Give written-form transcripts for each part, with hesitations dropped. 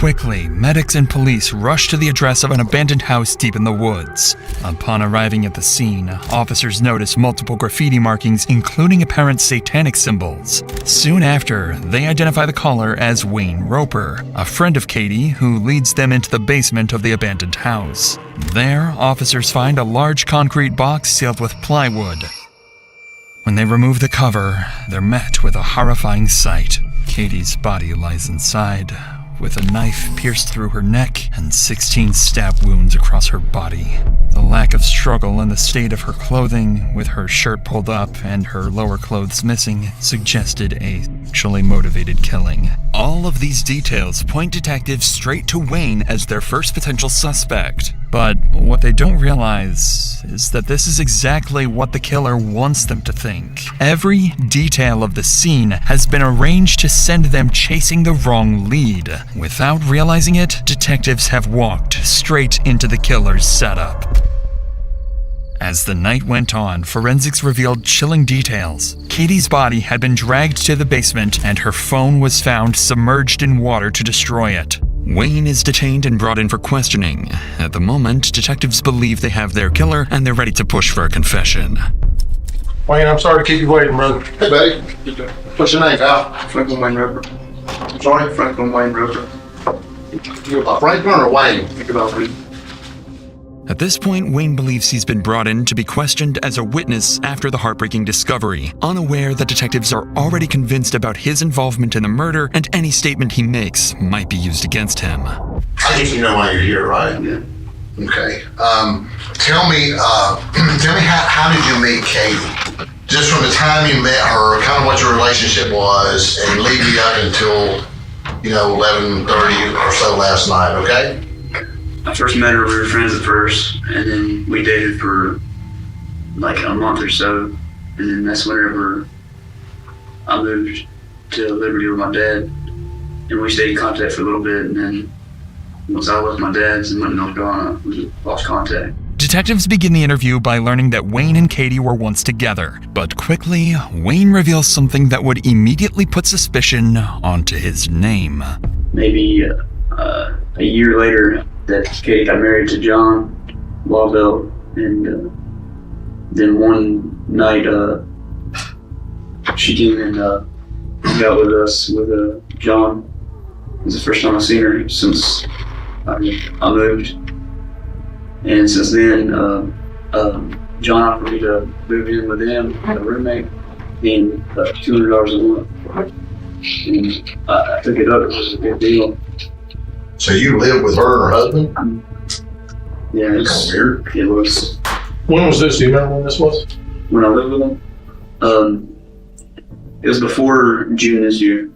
Quickly, medics and police rush to the address of an abandoned house deep in the woods. Upon arriving at the scene, officers notice multiple graffiti markings, including apparent satanic symbols. Soon after, they identify the caller as Wayne Roper, a friend of Katie who leads them into the basement of the abandoned house. There, officers find a large concrete box sealed with plywood. When they remove the cover, they're met with a horrifying sight. Katie's body lies inside, with a knife pierced through her neck and 16 stab wounds across her body. The lack of struggle and the state of her clothing, with her shirt pulled up and her lower clothes missing, suggested a sexually motivated killing. All of these details point detectives straight to Wayne as their first potential suspect. But what they don't realize is that this is exactly what the killer wants them to think. Every detail of the scene has been arranged to send them chasing the wrong lead. Without realizing it, detectives have walked straight into the killer's setup. As the night went on, forensics revealed chilling details. Katie's body had been dragged to the basement, and her phone was found submerged in water to destroy it. Wayne is detained and brought in for questioning. At the moment, detectives believe they have their killer, and they're ready to push for a confession. Wayne, I'm sorry to keep you waiting, brother. Hey, buddy. What's your name, pal? Franklin Wayne Roper. I'm sorry? Franklin Wayne Roper. You Franklin or Wayne? Think about it. At this point, Wayne believes he's been brought in to be questioned as a witness after the heartbreaking discovery, unaware that detectives are already convinced about his involvement in the murder, and any statement he makes might be used against him. I think you know why you're here, right? Yeah. Okay. Tell me how did you meet Katie? Just from the time you met her, kind of what your relationship was, and leading up until, 11:30 or so last night, okay? I first met her, we were friends at first, and then we dated for like a month or so, and then that's whenever I moved to Liberty with my dad, and we stayed in contact for a little bit, and then once I left my dad's and went to North Carolina, we lost contact. Detectives begin the interview by learning that Wayne and Katie were once together, but quickly, Wayne reveals something that would immediately put suspicion onto his name. Maybe a year later, that Katie got married to John Lavelle, and then one night she came and hung out with us with John. It was the first time I've seen her since I moved, and since then John offered me to move in with him, a roommate, and $200 a month, and I took it up. It was a good deal. So you lived with her and her husband? Yeah, That's weird. It was. When was this? Do you remember when this was? When I lived with him? It was before June this year.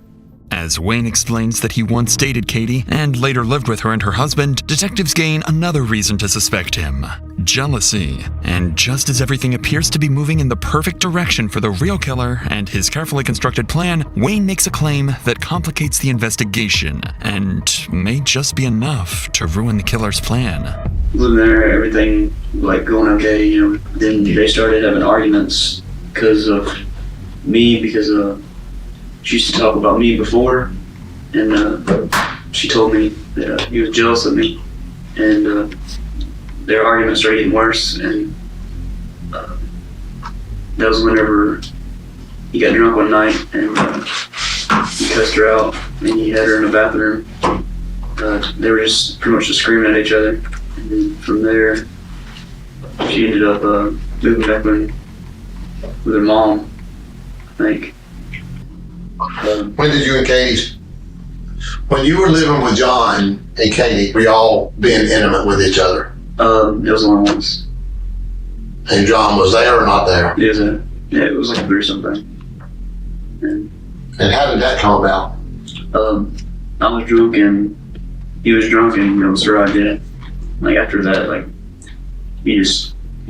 As Wayne explains that he once dated Katie and later lived with her and her husband, detectives gain another reason to suspect him: jealousy. And just as everything appears to be moving in the perfect direction for the real killer and his carefully constructed plan, Wayne makes a claim that complicates the investigation and may just be enough to ruin the killer's plan. Living there, everything like going okay, Then they started having arguments because of me, because she used to talk about me before, and she told me that he was jealous of me, and their arguments started getting worse, and that was whenever he got drunk one night and he cussed her out, and he had her in the bathroom. They were just pretty much just screaming at each other, and then from there she ended up moving back in with her mom, I think. When did you and Katie, when you were living with John and Katie, were y'all being intimate with each other? It was only once. And John was there or not there? It was like a threesome thing. And how did that come about? I was drunk and he was drunk, and it was her idea. Like after that, he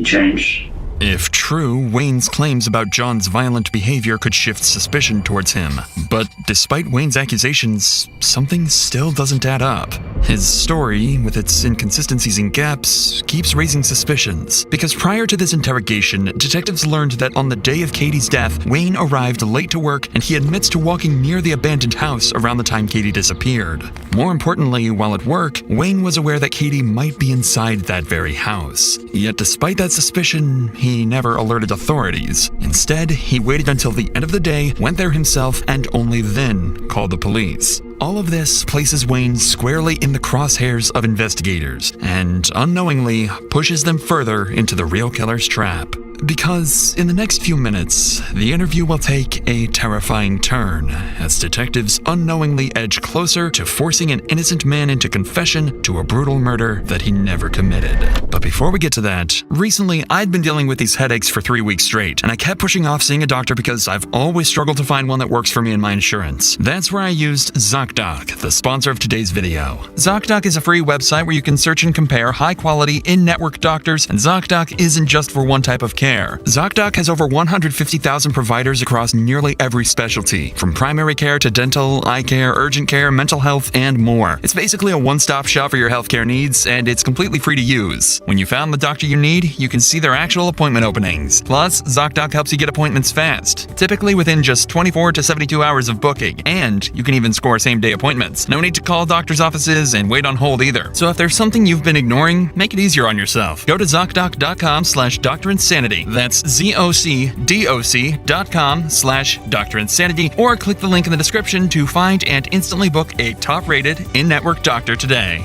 changed. If true, Wayne's claims about John's violent behavior could shift suspicion towards him. But despite Wayne's accusations, something still doesn't add up. His story, with its inconsistencies and gaps, keeps raising suspicions, because prior to this interrogation, detectives learned that on the day of Katie's death, Wayne arrived late to work and he admits to walking near the abandoned house around the time Katie disappeared. More importantly, while at work, Wayne was aware that Katie might be inside that very house. Yet despite that suspicion, he never alerted authorities. Instead, he waited until the end of the day, went there himself, and only then called the police. All of this places Wayne squarely in the crosshairs of investigators, and unknowingly pushes them further into the real killer's trap. Because in the next few minutes, the interview will take a terrifying turn as detectives unknowingly edge closer to forcing an innocent man into confession to a brutal murder that he never committed. But before we get to that, recently I'd been dealing with these headaches for 3 weeks straight, and I kept pushing off seeing a doctor because I've always struggled to find one that works for me and my insurance. That's where I used ZocDoc, the sponsor of today's video. ZocDoc is a free website where you can search and compare high-quality, in-network doctors, and ZocDoc isn't just for one type of care. ZocDoc has over 150,000 providers across nearly every specialty, from primary care to dental, eye care, urgent care, mental health, and more. It's basically a one-stop shop for your healthcare needs, and it's completely free to use. When you found the doctor you need, you can see their actual appointment openings. Plus, ZocDoc helps you get appointments fast, typically within just 24 to 72 hours of booking, and you can even score same-day appointments. No need to call doctor's offices and wait on hold either. So if there's something you've been ignoring, make it easier on yourself. Go to ZocDoc.com/DrInsanity. That's ZocDoc.com/DrInsanity, or click the link in the description to find and instantly book a top-rated, in-network doctor today.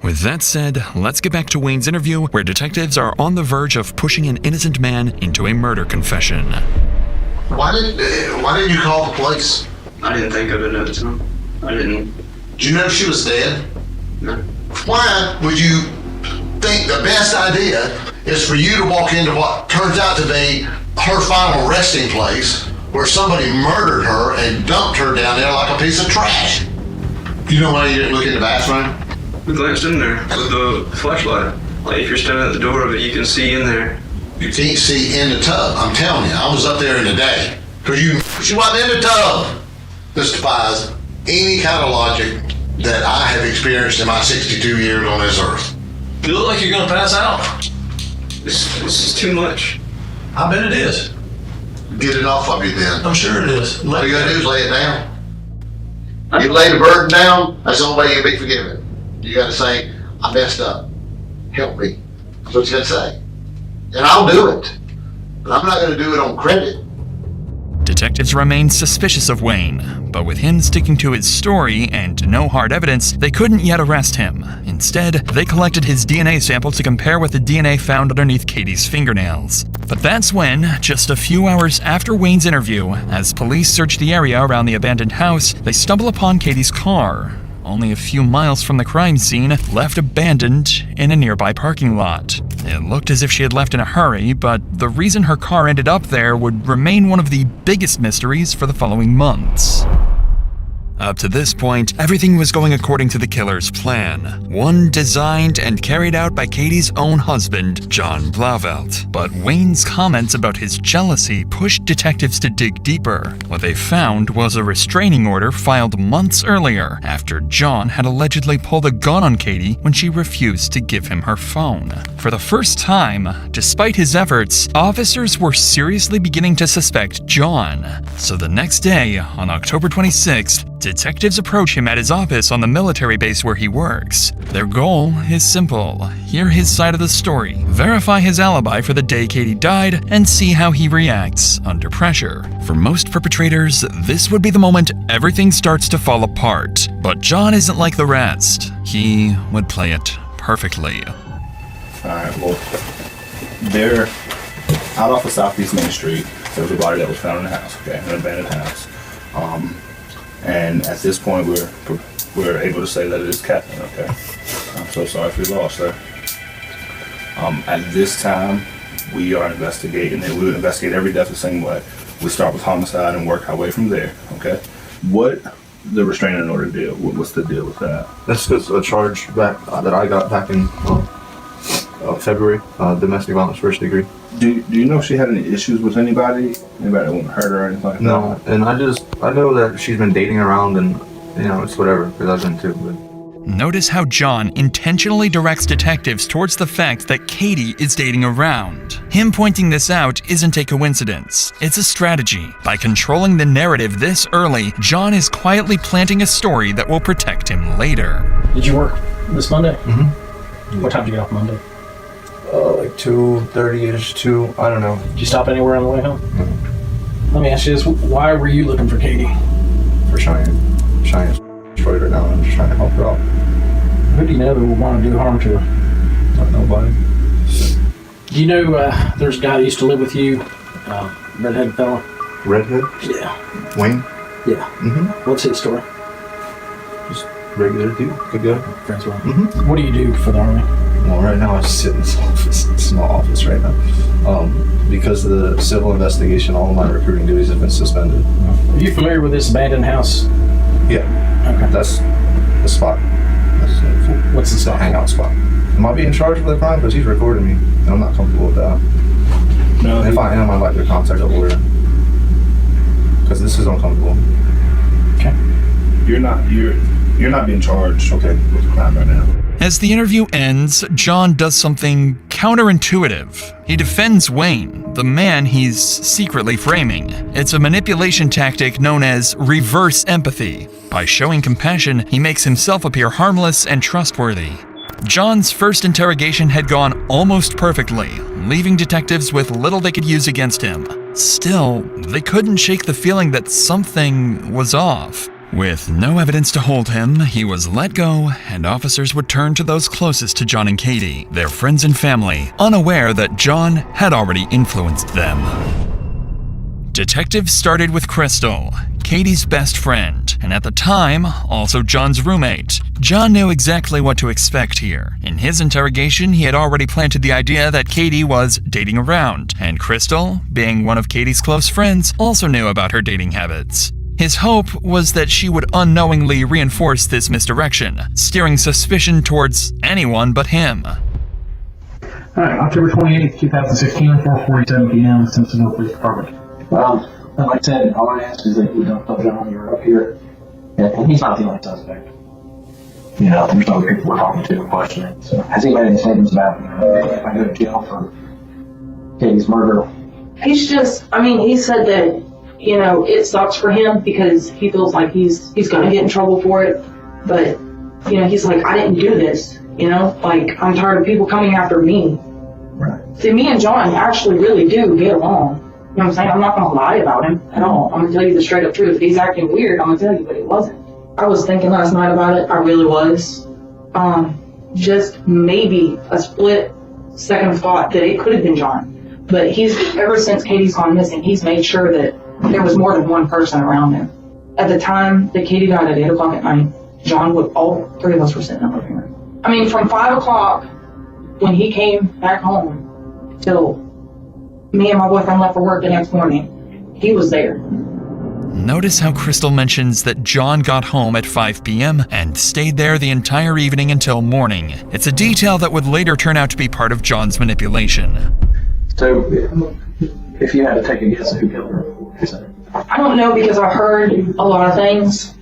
With that said, let's get back to Wayne's interview, where detectives are on the verge of pushing an innocent man into a murder confession. Why didn't you call the police? I didn't think of it at the time. I didn't. Did you know she was dead? No. Why would you think the best idea is for you to walk into what turns out to be her final resting place, where somebody murdered her and dumped her down there like a piece of trash? You know why you didn't look in the bathroom? We glanced in there with the flashlight. Like, if you're standing at the door of it, you can see in there. You can't see in the tub. I'm telling you, I was up there in the day. Because she wasn't in the tub. This defies any kind of logic that I have experienced in my 62 years on this earth. You look like you're gonna pass out. This is too much. I bet it is. Get it off of you then. I'm sure it is. All you gotta do is lay it down. You lay the burden down, that's the only way you'll be forgiven. You gotta say, I messed up. Help me. That's what you gotta say. And I'll do it. But I'm not gonna do it on credit. Detectives remained suspicious of Wayne, but with him sticking to his story and no hard evidence, they couldn't yet arrest him. Instead, they collected his DNA sample to compare with the DNA found underneath Katie's fingernails. But that's when, just a few hours after Wayne's interview, as police search the area around the abandoned house, they stumble upon Katie's car, only a few miles from the crime scene, left abandoned in a nearby parking lot. It looked as if she had left in a hurry, but the reason her car ended up there would remain one of the biggest mysteries for the following months. Up to this point, everything was going according to the killer's plan, one designed and carried out by Katie's own husband, John Blauvelt. But Wayne's comments about his jealousy pushed detectives to dig deeper. What they found was a restraining order filed months earlier, after John had allegedly pulled a gun on Katie when she refused to give him her phone. For the first time, despite his efforts, officers were seriously beginning to suspect John. So the next day, on October 26th, detectives approach him at his office on the military base where he works. Their goal is simple: hear his side of the story, verify his alibi for the day Katie died, and see how he reacts under pressure. For most perpetrators, this would be the moment everything starts to fall apart. But John isn't like the rest. He would play it perfectly. Alright, well, they're out off of Southeast Main Street. There was a body that was found in the house, okay, an abandoned house. And at this point, we're able to say that it is Catherine, okay? I'm so sorry for your loss, sir. At this time, we are investigating, and we would investigate every death the same way. We start with homicide and work our way from there, okay? What the restraining order deal? What's the deal with that? That's just a charge back that I got back in February, domestic violence first degree. Do you know if she had any issues with anybody? Anybody that wouldn't hurt her or anything like that? No, and I know that she's been dating around, and it's whatever, because I've been too, but Notice how John intentionally directs detectives towards the fact that Katie is dating around. Him pointing this out isn't a coincidence. It's a strategy. By controlling the narrative this early, John is quietly planting a story that will protect him later. Did you work this Monday? Mm-hmm. What time did you get off Monday? like 2:30ish, 2, I don't know. Did you stop anywhere on the way home? Mm-hmm. Let me ask you this. Why were you looking for Katie? For Cheyenne. Cheyenne's destroyed right now, and I'm just trying to help her out. Who do you know that would want to do harm to her? Not nobody. Do you know there's a guy that used to live with you, redhead fella? Redhead? Yeah. Wayne? Yeah. Mm-hmm. What's his story? Just regular dude. Good guy. Friends with him. Mm-hmm. What do you do for the Army? Well, right now I just sit in this office, small office right now. Because of the civil investigation, all of my recruiting duties have been suspended. Are you familiar with this abandoned house? Yeah. Okay. That's the spot. What's the It's a spot? hangout spot. Am I being charged for the crime? Because he's recording me, and I'm not comfortable with that. No. And if I am, I'd like to contact a lawyer. Because this is uncomfortable. Okay. You're not being charged Okay. with the crime right now. As the interview ends, John does something counterintuitive. He defends Wayne, the man he's secretly framing. It's a manipulation tactic known as reverse empathy. By showing compassion, he makes himself appear harmless and trustworthy. John's first interrogation had gone almost perfectly, leaving detectives with little they could use against him. Still, they couldn't shake the feeling that something was off. With no evidence to hold him, he was let go, and officers would turn to those closest to John and Katie, their friends and family, unaware that John had already influenced them. Detectives started with Crystal, Katie's best friend, and at the time, also John's roommate. John knew exactly what to expect here. In his interrogation, he had already planted the idea that Katie was dating around, and Crystal, being one of Katie's close friends, also knew about her dating habits. His hope was that she would unknowingly reinforce this misdirection, steering suspicion towards anyone but him. Alright, October 28th, 2016, 4:47 p.m., Cincinnati Police Department. Like I said, all I asked is that you don't tell John you're up here, and he's not the only suspect. You know, there's other people we're talking to and questioning. So, has he made any statements about, if I go to jail for Katie's murder? He's just, he said that, it sucks for him because he feels like he's gonna get in trouble for it. But, he's like, I didn't do this, I'm tired of people coming after me. Right. See, me and John actually really do get along. You know what I'm saying? I'm not gonna lie about him at all. I'm gonna tell you the straight up truth. If he's acting weird, I'm gonna tell you, but he wasn't. I was thinking last night about it. I really was. Just maybe a split second thought that it could have been John. But ever since Katie's gone missing, he's made sure that there was more than one person around him. At the time that Katie died at 8 o'clock at night, all three of us were sitting in the living room. From 5 o'clock when he came back home till me and my boyfriend left for work the next morning, he was there. Notice how Crystal mentions that John got home at 5 p.m. and stayed there the entire evening until morning. It's a detail that would later turn out to be part of John's manipulation. So, if you had to take a guess at who killed her, I don't know because I heard a lot of things,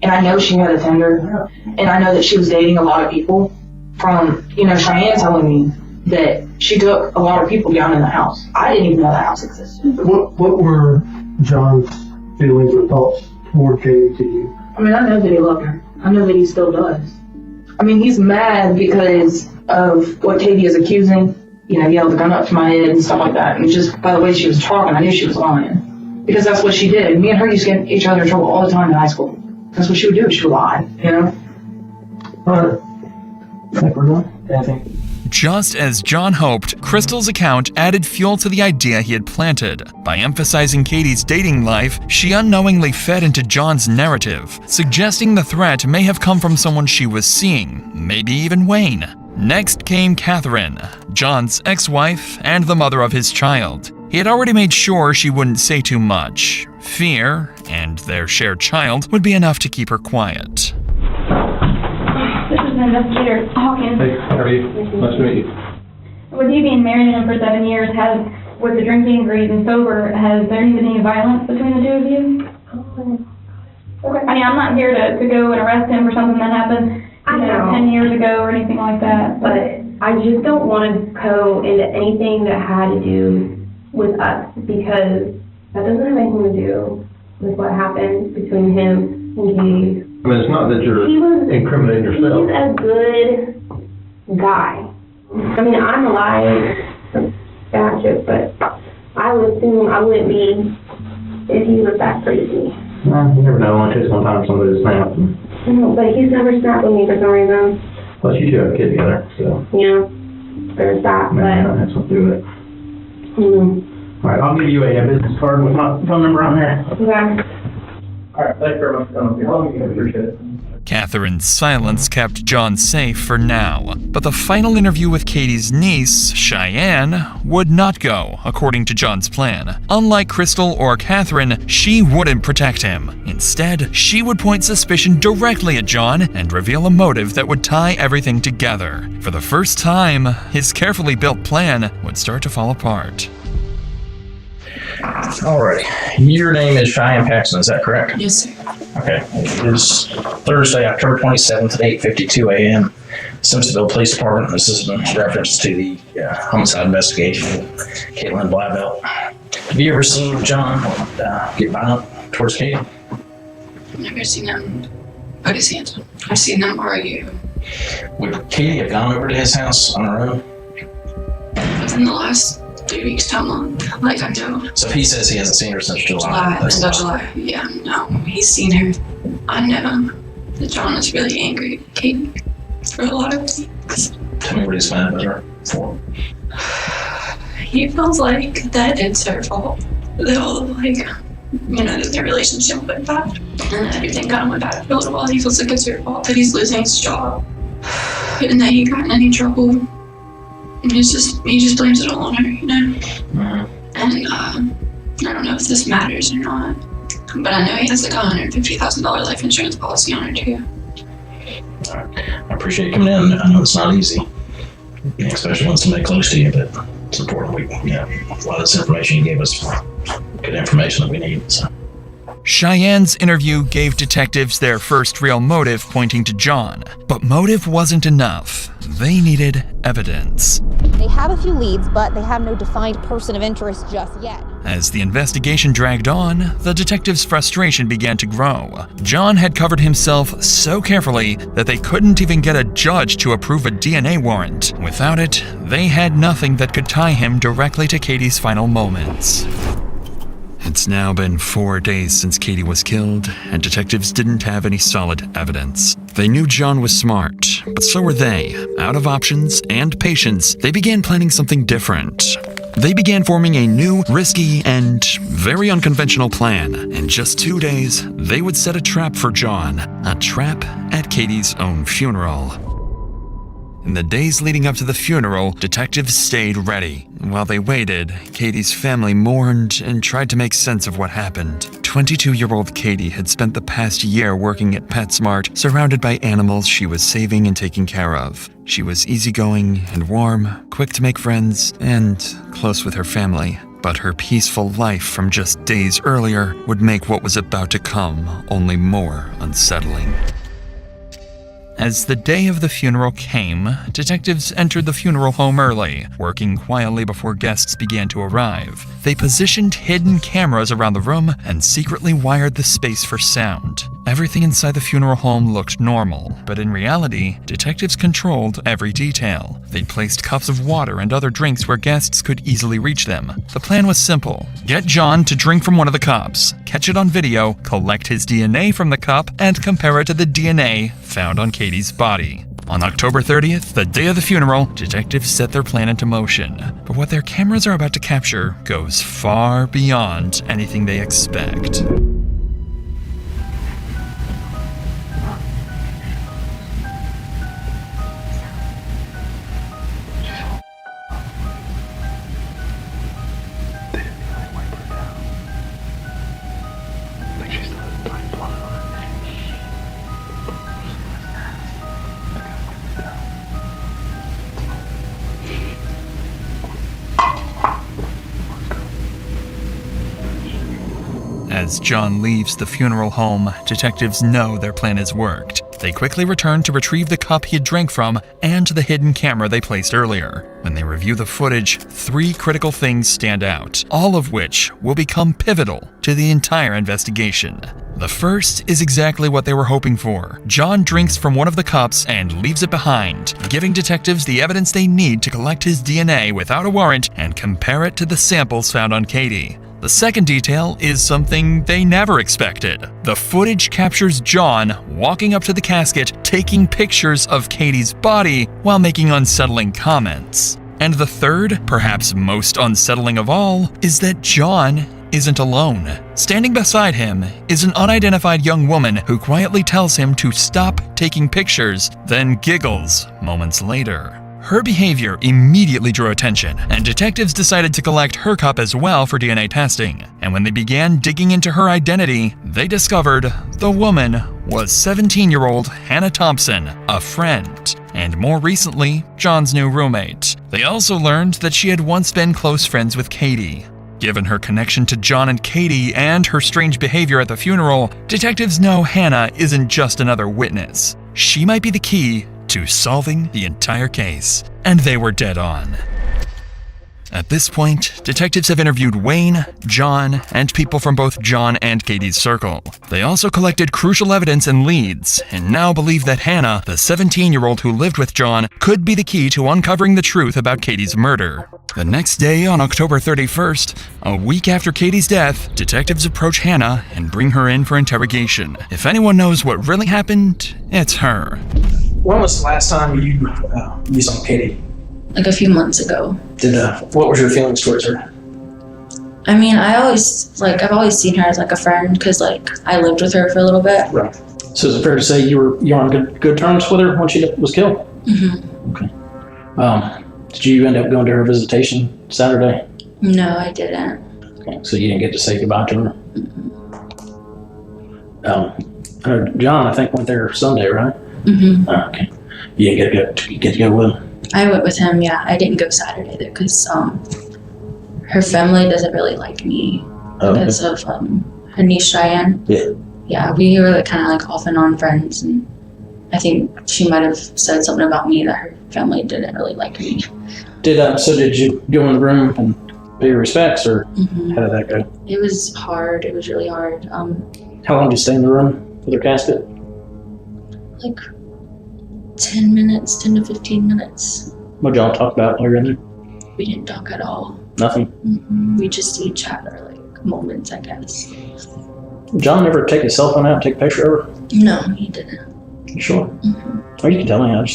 and I know she had a tender, and I know that she was dating a lot of people from, Cheyenne telling me that she took a lot of people down in the house. I didn't even know the house existed. What were John's feelings or thoughts toward Katie to you? I know that he loved her. I know that he still does. He's mad because of what Katie is accusing. He held the gun up to my head and stuff like that. And just by the way she was talking, I knew she was lying. Because that's what she did. Me and her used to get each other in trouble all the time in high school. That's what she would do. She would lie, Alright. I think we're done. anything? Just as John hoped, Crystal's account added fuel to the idea he had planted. By emphasizing Katie's dating life, she unknowingly fed into John's narrative, suggesting the threat may have come from someone she was seeing, maybe even Wayne. Next came Catherine, John's ex-wife and the mother of his child. He had already made sure she wouldn't say too much. Fear, and their shared child, would be enough to keep her quiet. This is Investigator Hawkins. Hey, how are you? Nice to meet you. With you being married to him for 7 years, with the drinking, greed, and sober, has there been any violence between the two of you? I mean, I'm not here to go and arrest him for something that happened, I know. 10 years ago or anything like that. But I just don't want to go into anything that had to do with us, because that doesn't have anything to do with what happened between him and Katie. I mean, it's not that you're incriminating yourself. He's a good guy. I mean, I'm alive, gotcha, but I would assume I wouldn't be if he was that crazy. Well, you never know. Only takes one time for somebody to snap. No, but he's never snapped with me for some reason. Plus, you two have a kid together, so Yeah, there's that, maybe that but, has something to do with it. mm-hmm. All right, I'll give you a business card with my phone number on there. Okay. All right, thank you very much for coming here. I appreciate it. Catherine's silence kept John safe for now, but the final interview with Katie's niece, Cheyenne, would not go according to John's plan. Unlike Crystal or Catherine, she wouldn't protect him. Instead, she would point suspicion directly at John and reveal a motive that would tie everything together. For the first time, his carefully built plan would start to fall apart. Alright, your name is Cheyenne Paxton, is that correct? Yes, sir. Okay, it is Thursday, October 27th at 8:52 a.m. Simpsonville Police Department. This is in reference to the homicide investigation of Caitlin Blavel. Have you ever seen John get violent towards Katie? I've never seen him put his hands on. I've seen him argue. Would Katie have gone over to his house on her own? Within the last 3 weeks to a month, like I do. So if he says he hasn't seen her since July. Until July. Yeah, no, he's seen her. I know that John is really angry at Katie for a lot of things. Tell me what he's mad at her for. He feels like that it's her fault. That all of, like, that their relationship went bad. And everything kind of went bad for a little while. He feels like it's her fault that he's losing his job. And that he got in any trouble. And he just blames it all on her, Mm-hmm. And I don't know if this matters or not, but I know he has like a $150,000 life insurance policy on her too. I appreciate you coming in. I know it's not easy, especially when somebody close to you, but it's important. A lot of this information you gave us, good information that we need. So. Cheyenne's interview gave detectives their first real motive pointing to John. But motive wasn't enough. They needed evidence. They have a few leads, but they have no defined person of interest just yet. As the investigation dragged on, the detectives' frustration began to grow. John had covered himself so carefully that they couldn't even get a judge to approve a DNA warrant. Without it, they had nothing that could tie him directly to Katie's final moments. It's now been 4 days since Katie was killed, and detectives didn't have any solid evidence. They knew John was smart, but so were they. Out of options and patience, they began planning something different. They began forming a new, risky, and very unconventional plan. In just 2 days, they would set a trap for John. A trap at Katie's own funeral. In the days leading up to the funeral, detectives stayed ready. While they waited, Katie's family mourned and tried to make sense of what happened. 22-year-old Katie had spent the past year working at PetSmart, surrounded by animals she was saving and taking care of. She was easygoing and warm, quick to make friends, and close with her family. But her peaceful life from just days earlier would make what was about to come only more unsettling. As the day of the funeral came, detectives entered the funeral home early, working quietly before guests began to arrive. They positioned hidden cameras around the room and secretly wired the space for sound. Everything inside the funeral home looked normal, but in reality, detectives controlled every detail. They placed cups of water and other drinks where guests could easily reach them. The plan was simple. Get John to drink from one of the cups, catch it on video, collect his DNA from the cup, and compare it to the DNA found on Katie's body. On October 30th, the day of the funeral, detectives set their plan into motion. But what their cameras are about to capture goes far beyond anything they expect. As John leaves the funeral home, detectives know their plan has worked. They quickly return to retrieve the cup he had drank from and the hidden camera they placed earlier. When they review the footage, 3 critical things stand out, all of which will become pivotal to the entire investigation. The first is exactly what they were hoping for. John drinks from one of the cups and leaves it behind, giving detectives the evidence they need to collect his DNA without a warrant and compare it to the samples found on Katie. The second detail is something they never expected. The footage captures John walking up to the casket, taking pictures of Katie's body while making unsettling comments. And the third, perhaps most unsettling of all, is that John isn't alone. Standing beside him is an unidentified young woman who quietly tells him to stop taking pictures, then giggles moments later. Her behavior immediately drew attention, and detectives decided to collect her cup as well for DNA testing. And when they began digging into her identity, they discovered the woman was 17-year-old Hannah Thompson, a friend, and more recently, John's new roommate. They also learned that she had once been close friends with Katie. Given her connection to John and Katie and her strange behavior at the funeral, detectives know Hannah isn't just another witness. She might be the key to solving the entire case. And they were dead on. At this point, detectives have interviewed Wayne, John, and people from both John and Katie's circle. They also collected crucial evidence and leads, and now believe that Hannah, the 17-year-old who lived with John, could be the key to uncovering the truth about Katie's murder. The next day, on October 31st, a week after Katie's death, detectives approach Hannah and bring her in for interrogation. If anyone knows what really happened, it's her. When was the last time you saw Katie? Like a few months ago. What was your feelings towards her? I mean, I've always seen her as like a friend because like I lived with her for a little bit. Right. So is it fair to say you're on good terms with her when she was killed? Mm-hmm. Okay. Did you end up going to her visitation Saturday? No, I didn't. Okay. So you didn't get to say goodbye to her? Mm-hmm. John, I think, went there Sunday, right? Mm-hmm. Okay. You didn't get to go with him? I went with him, yeah. I didn't go Saturday though because her family doesn't really like me because of her niece Cheyenne. Yeah. Yeah, we were kind of like off and on friends, and I think she might have said something about me that her family didn't really like me. Did you go in the room and pay your respects, or how did that go? It was hard. It was really hard. How long did you stay in the room with her casket? Like 10 to 15 minutes. What did y'all talk about while you were in there? We didn't talk at all. Nothing? Mm-hmm. We just see each other like moments, I guess. John ever take his cell phone out and take a picture of her? No, he didn't. You sure? Mm-hmm. Or you can tell me.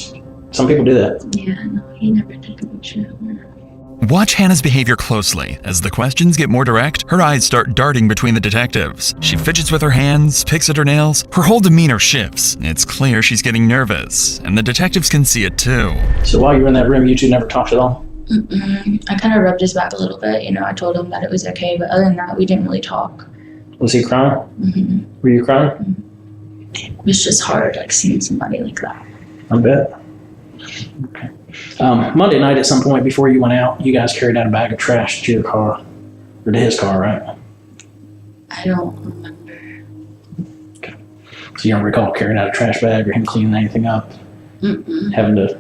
Some people do that. Yeah, no, he never took a picture of her. Watch Hannah's behavior closely. As the questions get more direct, her eyes start darting between the detectives. She fidgets with her hands, picks at her nails. Her whole demeanor shifts. It's clear she's getting nervous, and the detectives can see it too. So while you were in that room, you two never talked at all? Mm-mm. I kind of rubbed his back a little bit. I told him that it was okay, but other than that, we didn't really talk. Was he crying? Mm-hmm. Were you crying? Mm-hmm. It was just hard, like seeing somebody like that. I bet. Okay. Monday night at some point before you went out, you guys carried out a bag of trash to your car, or to his car, right? I don't remember. Okay. So you don't recall carrying out a trash bag or him cleaning anything up? Mm-mm. Having to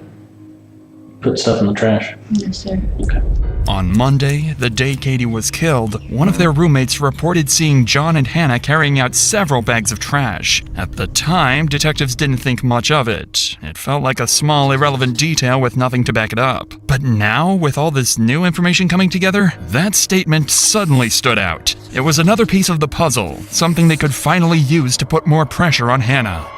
put stuff in the trash? Yes, sir. Okay. On Monday, the day Katie was killed, one of their roommates reported seeing John and Hannah carrying out several bags of trash. At the time, detectives didn't think much of it. It felt like a small, irrelevant detail with nothing to back it up. But now, with all this new information coming together, that statement suddenly stood out. It was another piece of the puzzle, something they could finally use to put more pressure on Hannah.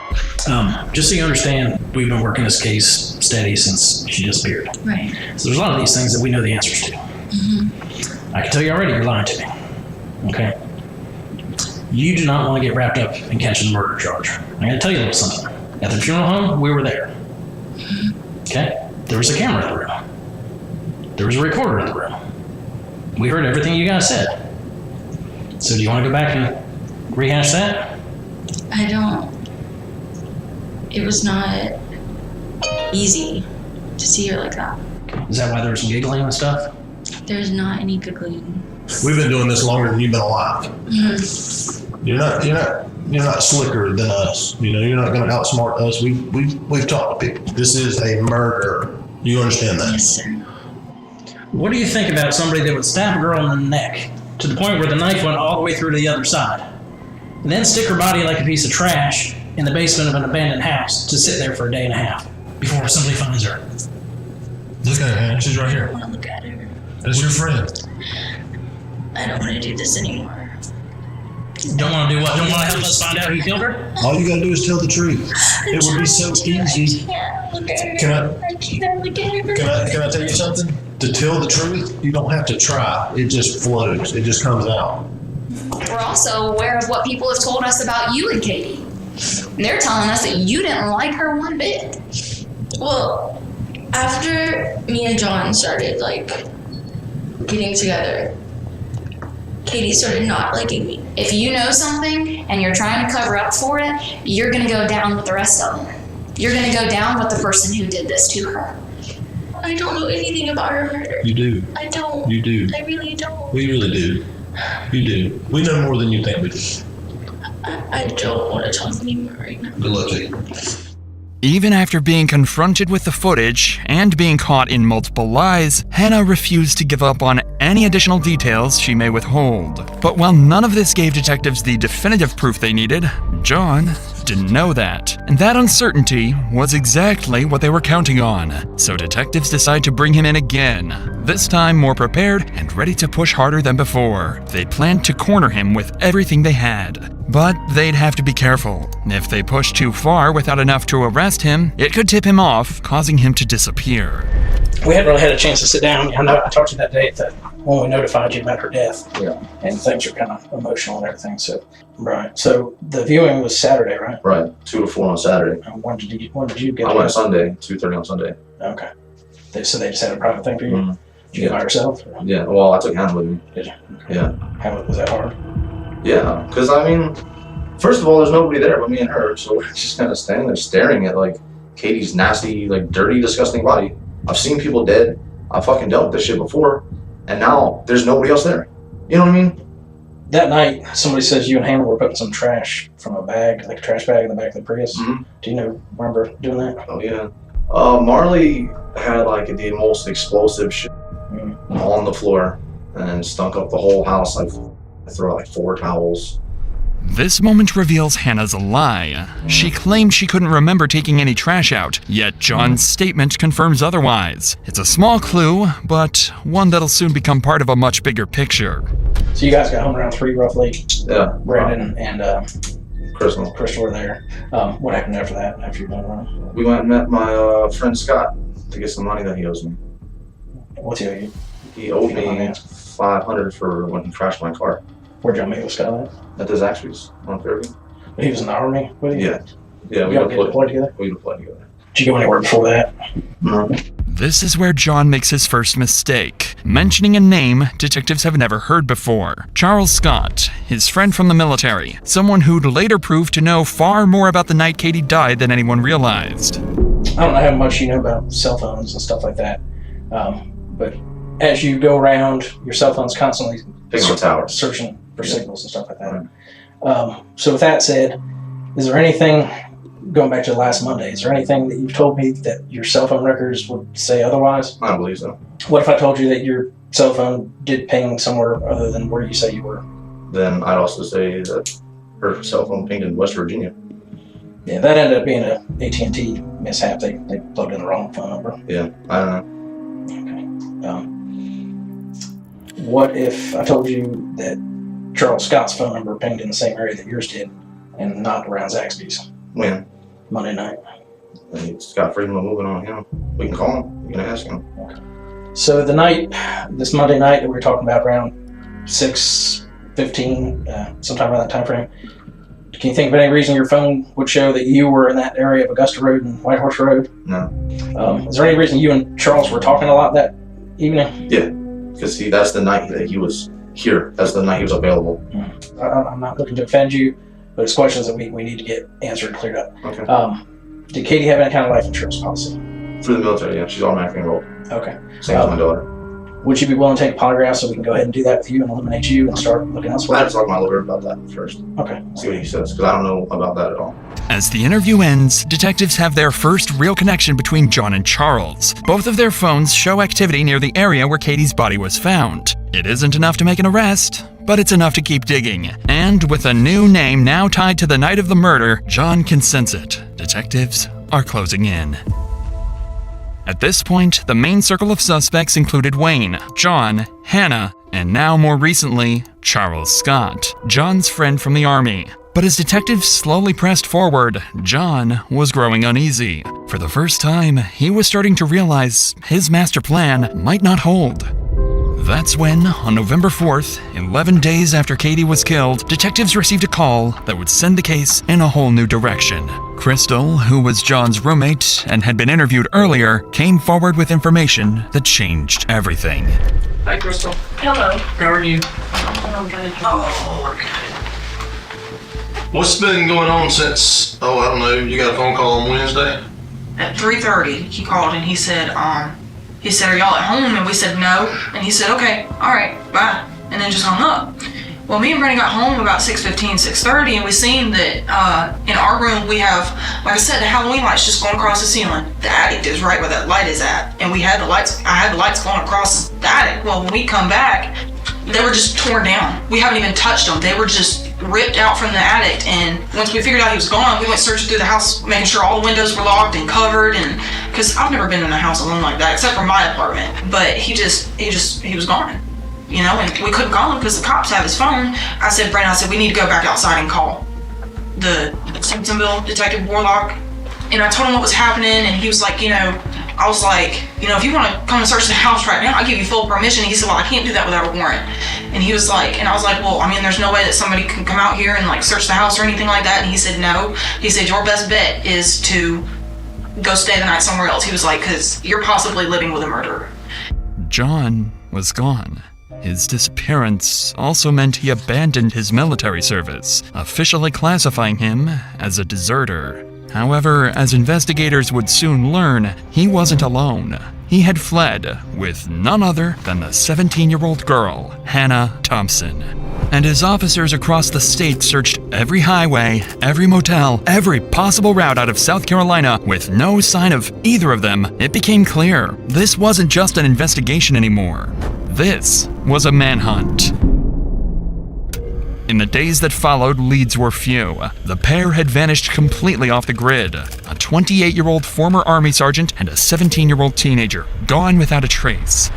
Just so you understand, we've been working this case steady since she disappeared. Right. So there's a lot of these things that we know the answers to. Mm-hmm. I can tell you already, you're lying to me. Okay? You do not want to get wrapped up in catching the murder charge. I'm going to tell you a little something. At the funeral home, we were there. Okay? There was a camera in the room. There was a recorder in the room. We heard everything you guys said. So do you want to go back and rehash that? I don't. It was not easy to see her like that. Is that why there was some giggling and stuff? There's not any giggling. We've been doing this longer than you've been alive. Mm-hmm. You're not slicker than us. You know, you're not going to outsmart us. We've talked to people. This is a murder. You understand that? Yes, sir. What do you think about somebody that would stab a girl in the neck to the point where the knife went all the way through to the other side, and then stick her body like a piece of trash in the basement of an abandoned house to sit there for a day and a half before somebody finds her? Look at her, man. She's right I here. want to look at her. That's your friend. I don't want to do this anymore. Don't want to do what? Don't want to help us find out who killed her? All you got to do is tell the truth. It would be so easy. I can't look at her. Can I? I can't look at her. Can I tell you something? To tell the truth, you don't have to try. It just flows. It just comes out. We're also aware of what people have told us about you and Katie. And they're telling us that you didn't like her one bit. Well, after me and John started, getting together, Katie started not liking me. If you know something and you're trying to cover up for it, you're gonna go down with the rest of them. You're gonna go down with the person who did this to her. I don't know anything about her murder. You do. I don't. You do. I really don't. We really do. You do. We know more than you think we do. I don't want to talk anymore right now. Good luck to you. Even after being confronted with the footage and being caught in multiple lies, Hannah refused to give up on any additional details she may withhold. But while none of this gave detectives the definitive proof they needed, John didn't know that. And that uncertainty was exactly what they were counting on. So detectives decide to bring him in again, this time more prepared and ready to push harder than before. They planned to corner him with everything they had. But they'd have to be careful. If they pushed too far without enough to arrest him, it could tip him off, causing him to disappear. We hadn't really had a chance to sit down. I know I talked to you that day when we notified you about her death. Yeah. And things are kind of emotional and everything. So, right. So the viewing was Saturday, right? Right, 2 to 4 on Saturday. When did you get? I went Sunday, 2:30 on Sunday. Okay. So they just had a private thing for you. Mm-hmm. Did you go by yourself? Or? Yeah, well, I took Hannah with me. Did you? Yeah. How was that hard? Yeah, because I mean, first of all, there's nobody there but me and her, so we're just kind of standing there staring at Katie's nasty, dirty, disgusting body. I've seen people dead. I fucking dealt with this shit before, and now there's nobody else there. You know what I mean? That night, somebody says you and Hannah were putting some trash from a bag, like a trash bag in the back of the Prius. Mm-hmm. Do you remember doing that? Oh yeah. Marley had the most explosive shit on the floor and stunk up the whole house. I threw out 4 towels. This moment reveals Hannah's a lie. She claimed she couldn't remember taking any trash out, yet John's statement confirms otherwise. It's a small clue, but one that'll soon become part of a much bigger picture. So you guys got home around 3 roughly? Yeah. Brandon and Crystal were there. What happened after that, after you're done running? We went and met my friend Scott to get some money that he owes me. What's he owe you? He owed me $500 for when he crashed my car. Where'd y'all meet with Scott at the Zaxby's on Fairview. He was in the Army with you? Yeah, we deployed together? We deployed together. Did you go anywhere before that? No. This is where John makes his first mistake, mentioning a name detectives have never heard before. Charles Scott, his friend from the military, someone who'd later prove to know far more about the night Katie died than anyone realized. I don't know how much you know about cell phones and stuff like that, but as you go around, your cell phone's constantly searching for signals and stuff like that. So with that said, is there anything, going back to last Monday, is there anything that you've told me that your cell phone records would say otherwise? I don't believe so. What if I told you that your cell phone did ping somewhere other than where you say you were? Then I'd also say that her cell phone pinged in West Virginia. Yeah, that ended up being an AT&T mishap. They plugged in the wrong phone number. Yeah, I don't know. Okay. What if I told you that Charles Scott's phone number pinged in the same area that yours did and not around Zaxby's? When? Monday night. He's got freedom of moving on him. We can call him. We can ask him. Okay. So this Monday night that we were talking about around 6:15, sometime around that time frame, can you think of any reason your phone would show that you were in that area of Augusta Road and White Horse Road? No. Is there any reason you and Charles were talking a lot that evening? Yeah, because that's the night that he was here. That's the night he was available. I'm not looking to offend you, but it's questions that we need to get answered and cleared up. Okay. Did Katie have any kind of life insurance policy? Through the military, yeah. She's automatically enrolled. Okay. Same as my daughter. Would you be willing to take a polygraph so we can go ahead and do that with you and eliminate you and start looking I elsewhere? have to talk to my lawyer about that first. Okay. See what he says, because I don't know about that at all. As the interview ends, detectives have their first real connection between John and Charles. Both of their phones show activity near the area where Katie's body was found. It isn't enough to make an arrest, but it's enough to keep digging. And with a new name now tied to the night of the murder, John can sense it. Detectives are closing in. At this point, the main circle of suspects included Wayne, John, Hannah, and now more recently, Charles Scott, John's friend from the army. But as detectives slowly pressed forward, John was growing uneasy. For the first time, he was starting to realize his master plan might not hold. That's when, on November 4th, 11 days after Katie was killed, detectives received a call that would send the case in a whole new direction. Crystal, who was John's roommate and had been interviewed earlier, came forward with information that changed everything. Hi, Crystal. Hello. How are you? I'm good. Oh, we're good. What's been going on since, I don't know, you got a phone call on Wednesday? At 3:30, he called and he said, are y'all at home? And we said no. And he said, okay, all right, bye. And then just hung up. Well, me and Brandon got home about 6:15, 6:30, and we seen that in our room we have, like I said, the Halloween lights just going across the ceiling. The attic is right where that light is at. And I had the lights going across the attic. Well, when we come back, they were just torn down. We haven't even touched them. They were just ripped out from the attic. And once we figured out he was gone, we went searching through the house, making sure all the windows were locked and covered. And because I've never been in a house alone like that, except for my apartment. But he was gone. You know, and we couldn't call him because the cops have his phone. I said, Brandon, we need to go back outside and call the Simpsonville Detective Warlock. And I told him what was happening, and he was like, I was like, if you want to come and search the house right now, I'll give you full permission. And he said, well, I can't do that without a warrant. And he was like, and I was like, well, there's no way that somebody can come out here and like search the house or anything like that. And he said, no. He said, your best bet is to go stay the night somewhere else. He was like, because you're possibly living with a murderer. John was gone. His disappearance also meant he abandoned his military service, officially classifying him as a deserter. However, as investigators would soon learn, he wasn't alone. He had fled with none other than the 17-year-old girl, Hannah Thompson. And as officers across the state searched every highway, every motel, every possible route out of South Carolina with no sign of either of them, it became clear this wasn't just an investigation anymore. This was a manhunt. In the days that followed, leads were few. The pair had vanished completely off the grid. A 28-year-old former Army sergeant and a 17-year-old teenager, gone without a trace.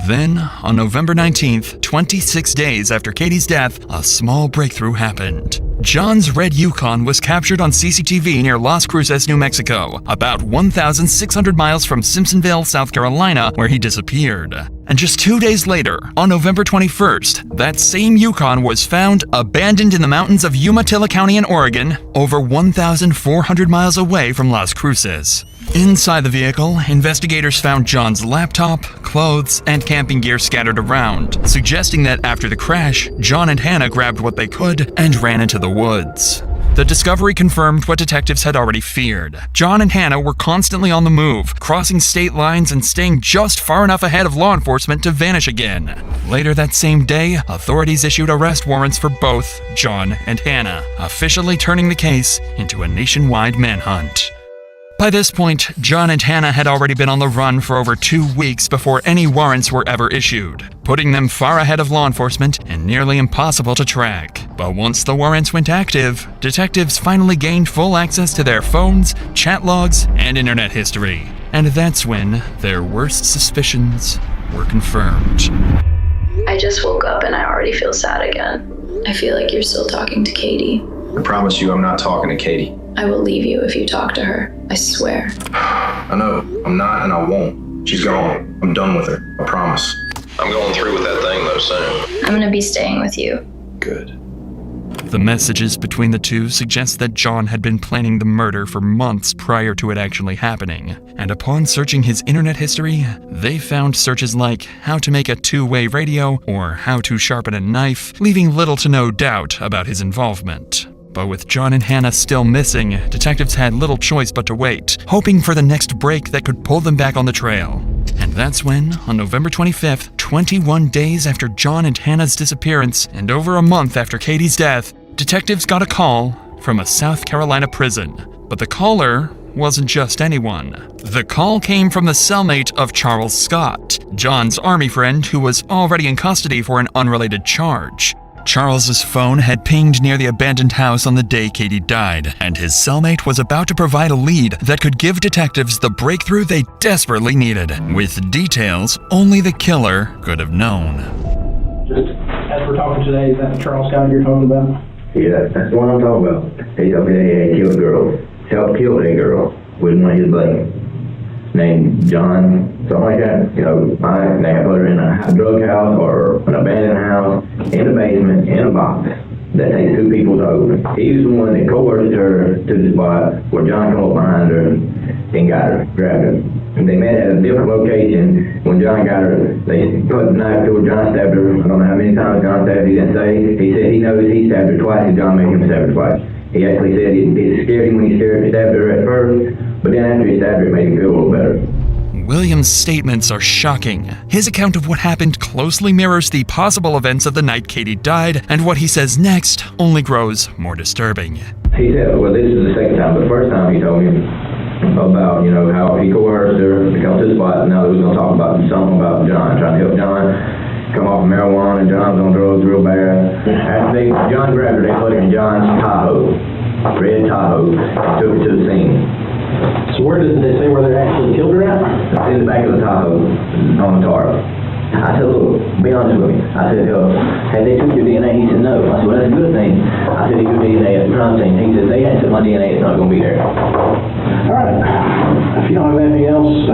Then, on November 19th, 26 days after Katie's death, a small breakthrough happened. John's red Yukon was captured on CCTV near Las Cruces, New Mexico, about 1,600 miles from Simpsonville, South Carolina, where he disappeared. And just 2 days later, on November 21st, that same Yukon was found abandoned in the mountains of Umatilla County in Oregon, over 1,400 miles away from Las Cruces. Inside the vehicle, investigators found John's laptop, clothes, and camping gear scattered around, suggesting that after the crash, John and Hannah grabbed what they could and ran into the woods. The discovery confirmed what detectives had already feared. John and Hannah were constantly on the move, crossing state lines and staying just far enough ahead of law enforcement to vanish again. Later that same day, authorities issued arrest warrants for both John and Hannah, officially turning the case into a nationwide manhunt. By this point, John and Hannah had already been on the run for over 2 weeks before any warrants were ever issued, putting them far ahead of law enforcement and nearly impossible to track. But once the warrants went active, detectives finally gained full access to their phones, chat logs, and internet history. And that's when their worst suspicions were confirmed. I just woke up and I already feel sad again. I feel like you're still talking to Katie. I promise you I'm not talking to Katie. I will leave you if you talk to her. I swear. I know. I'm not and I won't. She's gone. I'm done with her. I promise. I'm going through with that thing though soon. I'm gonna be staying with you. Good. The messages between the two suggest that John had been planning the murder for months prior to it actually happening. And upon searching his internet history, they found searches like how to make a two-way radio or how to sharpen a knife, leaving little to no doubt about his involvement. But with John and Hannah still missing, detectives had little choice but to wait, hoping for the next break that could pull them back on the trail. And That's when, on November 25th, 21 days after John and Hannah's disappearance and over a month after Katie's death, detectives got a call from a South Carolina prison. But the caller wasn't just anyone. The call came from the cellmate of Charles Scott, John's army friend who was already in custody for an unrelated charge. Charles's phone had pinged near the abandoned house on the day Katie died, and his cellmate was about to provide a lead that could give detectives the breakthrough they desperately needed, with details only the killer could have known. Just as we're talking today, is that Charles Scott you're talking about? Yeah, that's the one I'm talking about. He told me that he had killed a girl. Helped kill that girl with one of his buddies. Named John, something like that. You know, they had put her in a drug house or an abandoned house, in the basement, in a box. That takes two people to open. He was the one that coerced her to the spot where John came up behind her and got her, grabbed her. And they met at a different location. When John got her, they put the knife to her. John stabbed her. I don't know how many times John stabbed her. He didn't say. He said he knows he stabbed her twice and John made him stab her twice. He actually said it scared him when he stabbed her at first, but then after he stabbed her, it made him feel a little better. William's statements are shocking. His account of what happened closely mirrors the possible events of the night Katie died, and what he says next only grows more disturbing. He said, well, this is the second time, but the first time he told me about, you know, how he coerced her to come to the spot, and now we're going to talk about something about John, trying to help John come off of marijuana, and John's on drugs real bad. After John grabbed her, they put her in John's Tahoe, red Tahoe, and took her to the scene. So where did they say where they actually killed her at? In the back of the Tahoe, on the tarp. I said, look, be honest with me. I said, had they took your DNA? He said, no. I said, well, that's a good thing. I said, they took DNA at the crime scene. He said, they hadn't took my DNA, it's not going to be there. All right. If you don't have anything else,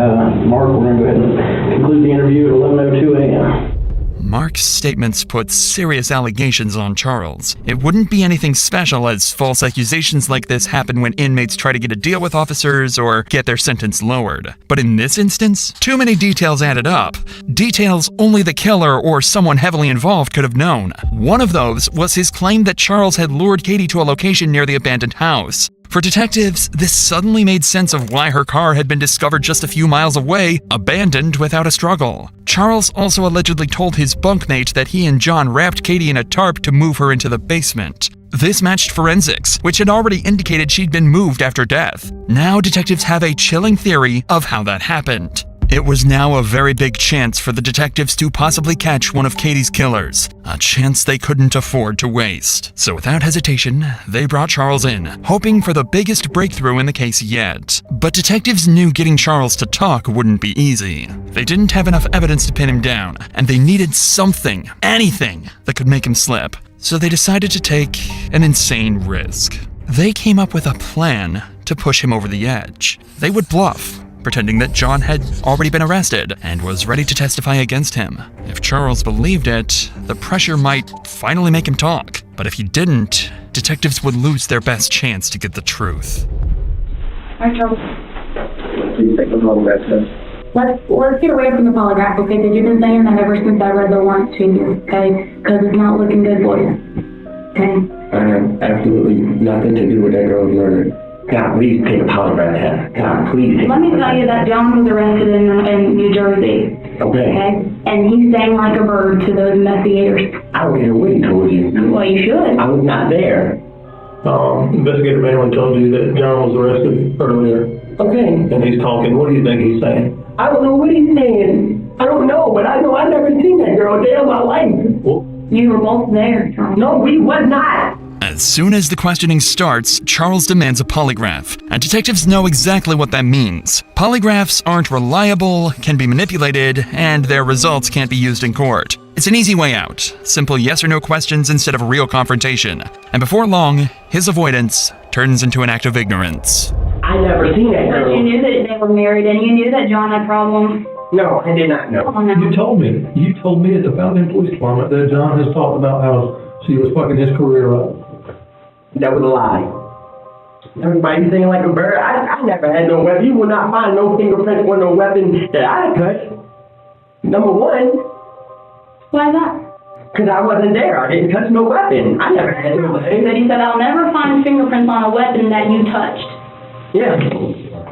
Mark, we're going to go ahead and conclude the interview at 11:02 a.m. Mark's statements put serious allegations on Charles. It wouldn't be anything special, as false accusations like this happen when inmates try to get a deal with officers or get their sentence lowered. But in this instance, too many details added up. Details only the killer or someone heavily involved could have known. One of those was his claim that Charles had lured Katie to a location near the abandoned house. For detectives, this suddenly made sense of why her car had been discovered just a few miles away, abandoned without a struggle. Charles also allegedly told his bunkmate that he and John wrapped Katie in a tarp to move her into the basement. This matched forensics, which had already indicated she'd been moved after death. Now detectives have a chilling theory of how that happened. It was now a very big chance for the detectives to possibly catch one of Katie's killers, a chance they couldn't afford to waste. So without hesitation, they brought Charles in, hoping for the biggest breakthrough in the case yet. But detectives knew getting Charles to talk wouldn't be easy. They didn't have enough evidence to pin him down, and they needed something, anything, that could make him slip. So they decided to take an insane risk. They came up with a plan to push him over the edge. They would bluff, pretending that John had already been arrested and was ready to testify against him. If Charles believed it, the pressure might finally make him talk. But if he didn't, detectives would lose their best chance to get the truth. Alright, Charles. Please take the polygraph test. Let's get away from the polygraph, okay? Because you've been saying that ever since I read the warrant to you, okay? Because it's not looking good for you. Okay? I have absolutely nothing to do with that girl's murder. God, please take a polygraph test. God, please. Let me tell you that John was arrested in New Jersey. Okay. And he sang like a bird to those investigators. I don't care what he told you. Well, you should. I was not there. Investigator Manuel told you that John was arrested earlier. Okay. And he's talking. What do you think he's saying? I don't know what he's saying. I don't know, but I know I never seen that girl a day in my life. You were both there, Charles. No, we was not. As soon as the questioning starts, Charles demands a polygraph, and detectives know exactly what that means. Polygraphs aren't reliable, can be manipulated, and their results can't be used in court. It's an easy way out. Simple yes or no questions instead of a real confrontation. And before long, his avoidance turns into an act of ignorance. I never seen that girl. But you knew that they were married, and you knew that John had problems. No, I did not know. Oh, no. You told me at the Fountain Police Department that John has talked about how she was fucking his career up. That was a lie. Everybody saying like a bird. I never had no weapon. You will not find no fingerprints or no weapon that I touched. Number one. Why that? Because I wasn't there. I didn't touch no weapon. I never had no weapon. But he said, I'll never find fingerprints on a weapon that you touched. Yeah.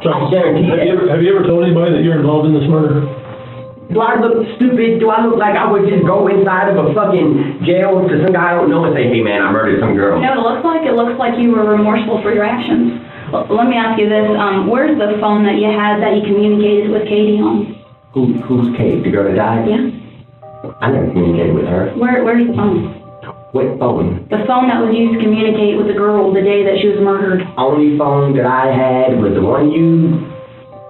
So, I guarantee have you ever told anybody that you're involved in this murder? Do I look stupid? Do I look like I would just go inside of a fucking jail to some guy I don't know and say, hey man, I murdered some girl? You know what it looks like you were remorseful for your actions. Well, let me ask you this, where's the phone that you had that you communicated with Katie on? Who's Kate? The girl that died? Yeah. I never communicated with her. Where's the phone? What phone? The phone that was used to communicate with the girl the day that she was murdered. Only phone that I had was the one you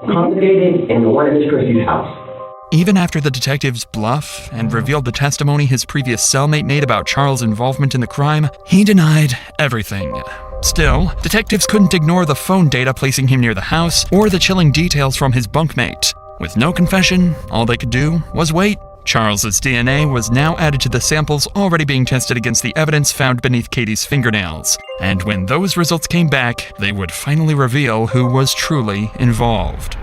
confiscated and the one at Miss Christie's house. Even after the detectives bluff and revealed the testimony his previous cellmate made about Charles' involvement in the crime, he denied everything. Still, detectives couldn't ignore the phone data placing him near the house or the chilling details from his bunkmate. With no confession, all they could do was wait. Charles's DNA was now added to the samples already being tested against the evidence found beneath Katie's fingernails. And when those results came back, they would finally reveal who was truly involved.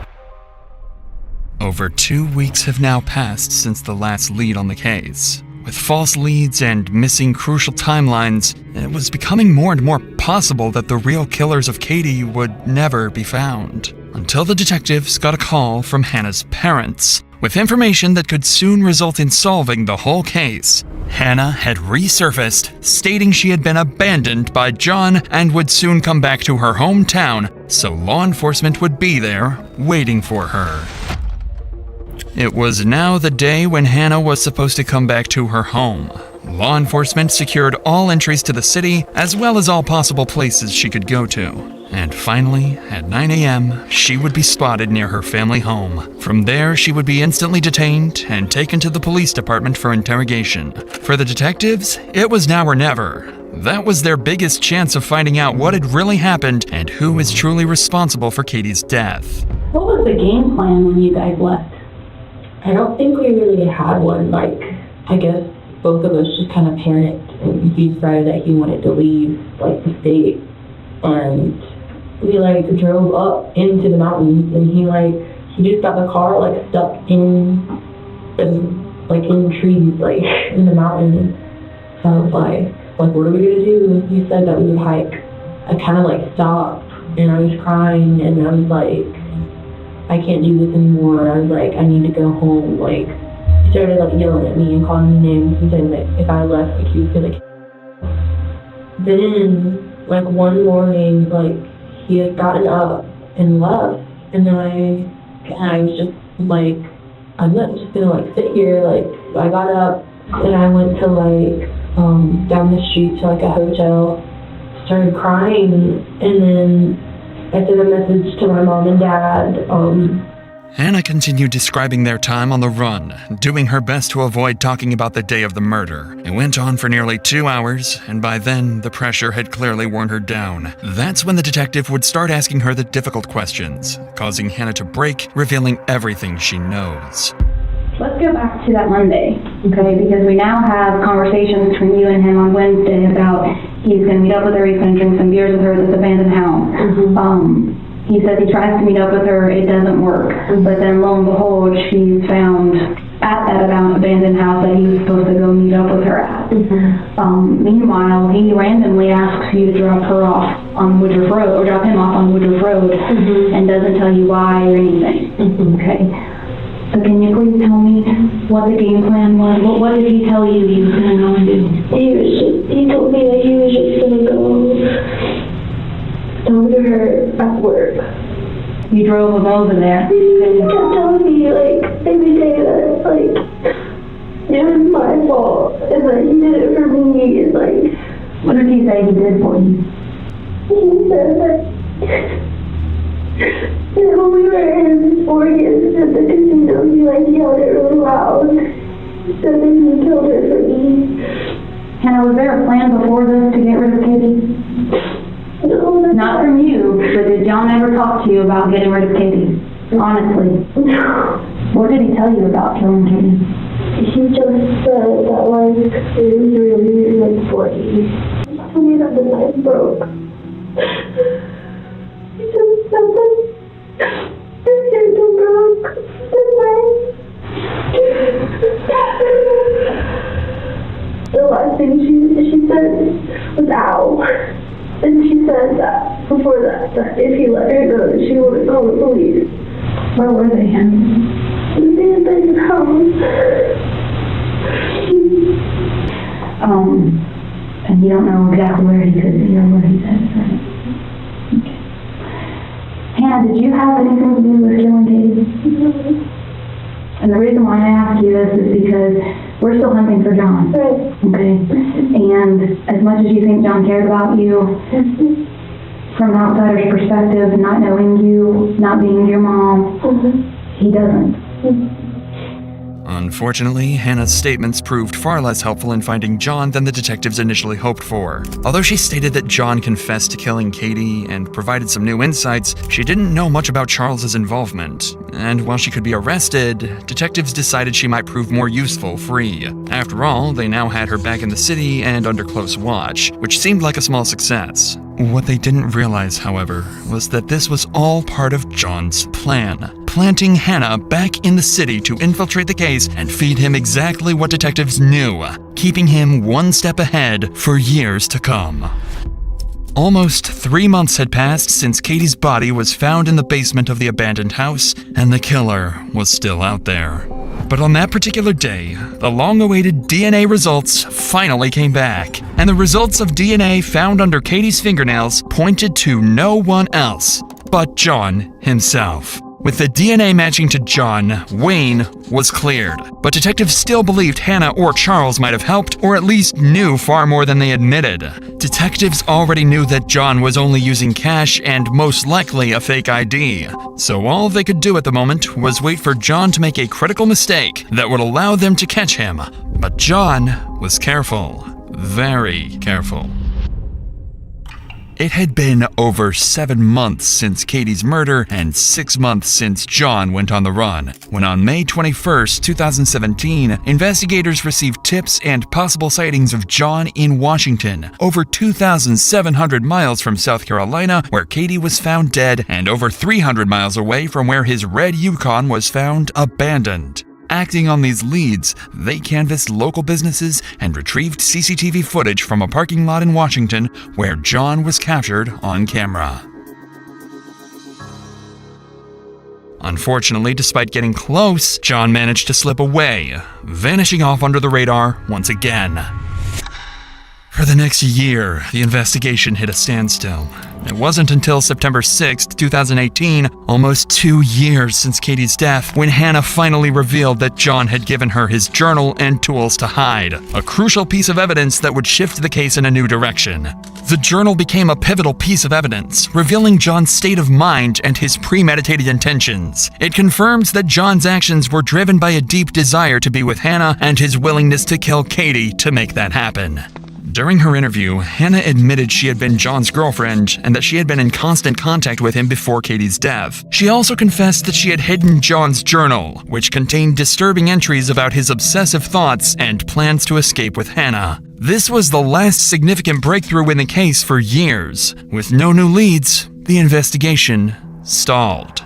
Over 2 weeks have now passed since the last lead on the case. With false leads and missing crucial timelines, it was becoming more and more possible that the real killers of Katie would never be found. Until the detectives got a call from Hannah's parents, with information that could soon result in solving the whole case. Hannah had resurfaced, stating she had been abandoned by John and would soon come back to her hometown, so law enforcement would be there, waiting for her. It was now the day when Hannah was supposed to come back to her home. Law enforcement secured all entries to the city, as well as all possible places she could go to. And finally, at 9 a.m., she would be spotted near her family home. From there, she would be instantly detained and taken to the police department for interrogation. For the detectives, it was now or never. That was their biggest chance of finding out what had really happened and who is truly responsible for Katie's death. What was the game plan when you guys left? I don't think we really had one. Like, I guess both of us just kind of panicked, and he decided that he wanted to leave, like, the state. And we, like, drove up into the mountains, and he just got the car, like, stuck in trees, like, in the mountains. So I was like, what are we gonna do? And he said that we would hike. I kind of, like, stopped, and I was crying, and I was like, I can't do this anymore. I was like, I need to go home. Like, he started like yelling at me and calling me names and saying that if I left, like, he was gonna kill me. Then, like, one morning, like, he had gotten up and left, and then I was just like, I'm not just gonna like sit here. Like, I got up and I went to like down the street to like a hotel, started crying, and then I sent a message to my mom and dad. Hannah continued describing their time on the run, doing her best to avoid talking about the day of the murder. It went on for nearly 2 hours, and by then, the pressure had clearly worn her down. That's when the detective would start asking her the difficult questions, causing Hannah to break, revealing everything she knows. Let's go back to that Monday, okay? Because we now have conversations between you and him on Wednesday about he's going to meet up with her, he's going to drink some beers with her at this abandoned house. He says he tries to meet up with her, it doesn't work. But then lo and behold, she's found at that abandoned house that he was supposed to go meet up with her at. Meanwhile, he randomly asks you to drop her off on Woodruff Road, or drop him off on Woodruff Road, and doesn't tell you why or anything. Okay. So can you please tell me what the game plan was? What did he tell you he was going to go and do? He told me that he was just going to go talk to her at work. You drove him over there? He kept telling me, like, every day that, like, it was my fault, and that he did it for me, and, like... What did he say he did for you? He said that... when we were in Oregon at the casino, he like yelled it really loud. He said that he killed her for me. Hannah, was there a plan before this to get rid of Katie? No. Not from you, but did John ever talk to you about getting rid of Katie? Honestly. No. What did he tell you about killing Katie? He just said that like it was really like 40. He told me that the knife broke. He just said that his handle broke. The last thing she said was ow. And she said that before that if he let her go, she wouldn't call the police. Where were they, Hannah? They abandoned house. And you don't know exactly where he could be or what he said, right? Okay. Hannah, did you have anything to do with killing Katie? And the reason why I ask you this is because we're still hunting for John. Right. Okay? And as much as you think John cared about you, from an outsider's perspective, not knowing you, not being your mom, he doesn't. Unfortunately, Hannah's statements proved far less helpful in finding John than the detectives initially hoped for. Although she stated that John confessed to killing Katie and provided some new insights, she didn't know much about Charles's involvement. And while she could be arrested, detectives decided she might prove more useful free. After all, they now had her back in the city and under close watch, which seemed like a small success. What they didn't realize, however, was that this was all part of John's plan. Planting Hannah back in the city to infiltrate the case and feed him exactly what detectives knew, keeping him one step ahead for years to come. Almost 3 months had passed since Katie's body was found in the basement of the abandoned house, and the killer was still out there. But on that particular day, the long-awaited DNA results finally came back, and the results of DNA found under Katie's fingernails pointed to no one else but John himself. With the DNA matching to John, Wayne was cleared, but detectives still believed Hannah or Charles might have helped, or at least knew far more than they admitted. Detectives already knew that John was only using cash and most likely a fake ID, so all they could do at the moment was wait for John to make a critical mistake that would allow them to catch him. But John was careful, very careful. It had been over 7 months since Katie's murder and 6 months since John went on the run, when on May 21st, 2017, investigators received tips and possible sightings of John in Washington, over 2,700 miles from South Carolina, where Katie was found dead, and over 300 miles away from where his red Yukon was found abandoned. Acting on these leads, they canvassed local businesses and retrieved CCTV footage from a parking lot in Washington where John was captured on camera. Unfortunately, despite getting close, John managed to slip away, vanishing off under the radar once again. For the next year, the investigation hit a standstill. It wasn't until September 6, 2018, almost 2 years since Katie's death, when Hannah finally revealed that John had given her his journal and tools to hide, a crucial piece of evidence that would shift the case in a new direction. The journal became a pivotal piece of evidence, revealing John's state of mind and his premeditated intentions. It confirms that John's actions were driven by a deep desire to be with Hannah and his willingness to kill Katie to make that happen. During her interview, Hannah admitted she had been John's girlfriend and that she had been in constant contact with him before Katie's death. She also confessed that she had hidden John's journal, which contained disturbing entries about his obsessive thoughts and plans to escape with Hannah. This was the last significant breakthrough in the case for years. With no new leads, the investigation stalled.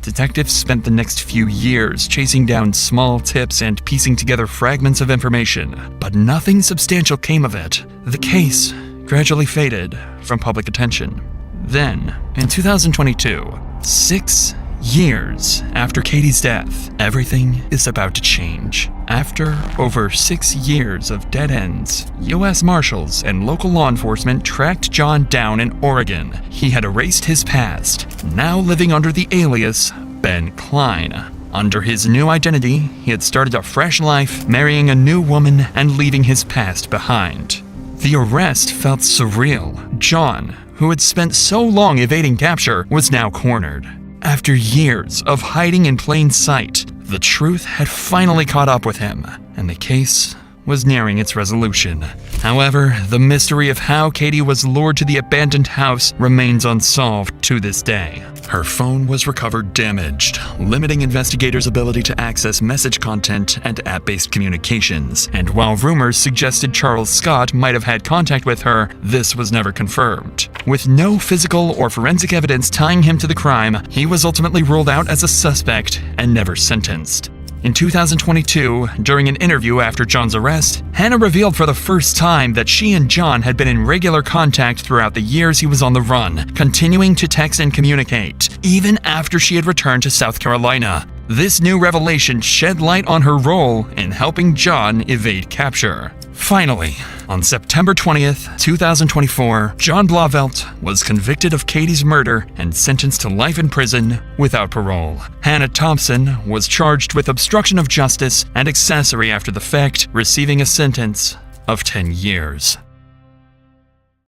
Detectives spent the next few years chasing down small tips and piecing together fragments of information, but nothing substantial came of it. The case gradually faded from public attention. Then, in 2022, 6 years after Katie's death, everything is about to change. After over 6 years of dead ends, U.S. Marshals and local law enforcement tracked John down in Oregon. He had erased his past, now living under the alias Ben Klein. Under his new identity, he had started a fresh life, marrying a new woman and leaving his past behind. The arrest felt surreal. John, who had spent so long evading capture, was now cornered. After years of hiding in plain sight, the truth had finally caught up with him, and the case was nearing its resolution. However, the mystery of how Katie was lured to the abandoned house remains unsolved to this day. Her phone was recovered damaged, limiting investigators' ability to access message content and app-based communications. And while rumors suggested Charles Scott might have had contact with her, this was never confirmed. With no physical or forensic evidence tying him to the crime, he was ultimately ruled out as a suspect and never sentenced. In 2022, during an interview after John's arrest, Hannah revealed for the first time that she and John had been in regular contact throughout the years he was on the run, continuing to text and communicate, even after she had returned to South Carolina. This new revelation shed light on her role in helping John evade capture. Finally, on September 20th, 2024, John Blauvelt was convicted of Katie's murder and sentenced to life in prison without parole. Hannah Thompson was charged with obstruction of justice and accessory after the fact, receiving a sentence of 10 years.